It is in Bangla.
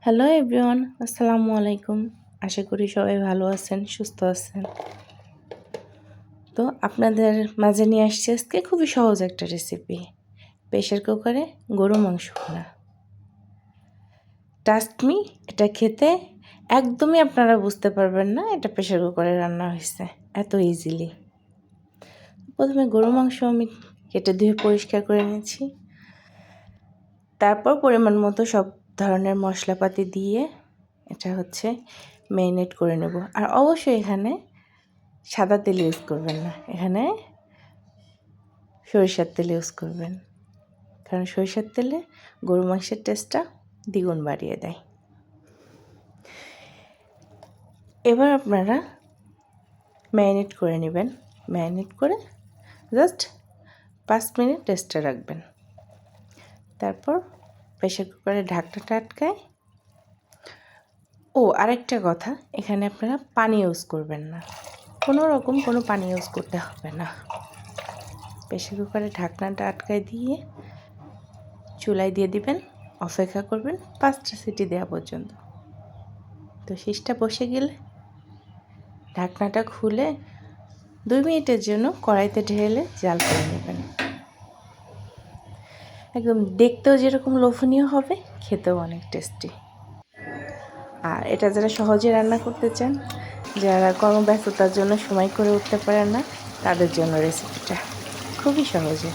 হ্যালো এভরিওয়ান, আসসালামু আলাইকুম। আশা করি সবাই ভালো আছেন, সুস্থ আছেন। তো আপনাদের মাঝে নিয়ে আসছি আজকে খুবই সহজ একটা রেসিপি, প্রেশার কুকারে গরু মাংস ভুনা। ট্রাস্ট মি, এটা খেতে একদমই আপনারা বুঝতে পারবেন না এটা প্রেশার কুকারে রান্না হয়েছে, এত ইজিলি। প্রথমে গরু মাংস আমি কেটে ধুয়ে পরিষ্কার করে নিয়েছি। তারপর পরিমাণ মতো সব ধরনের মশলাপাতি দিয়ে এটা ম্যারিনেট করে নেব। আর অবশ্যই এখানে সাদা তেল ইউজ করবেন না, এখানে সরিষার তেল ইউজ করবেন, কারণ সরিষার তেলে গরু মাংসের টেস্টটা দ্বিগুণ বাড়িয়ে দেয়। এবার আপনারা ম্যারিনেট করে নেবেন। ম্যারিনেট করে জাস্ট 5 মিনিট রেস্টে রাখবেন। তারপর প্রেশার কুকারে ঢাকনাটা আটকায়। আরেকটা কথা, এখানে আপনারা পানি ইউজ করবেন না, কোনো পানি ইউজ করতে হবে না। প্রেশার কুকারে ঢাকনাটা আটকায় দিয়ে চুলায় দিয়ে দিবেন, অপেক্ষা করবেন 5টা সিটি দেওয়া পর্যন্ত। তো শীষটা বসে গেলে ঢাকনাটা খুলে 2 মিনিটের জন্য কড়াইতে ঢেলে জাল করে নেবেন। একদম দেখতেও যেরকম লোভনীয় হবে, খেতেও অনেক টেস্টি। আর এটা যারা সহজে রান্না করতে চান, যারা কর্মব্যস্ততার জন্য সময় করে উঠতে পারেন না, তাদের জন্য রেসিপিটা খুবই সহজে।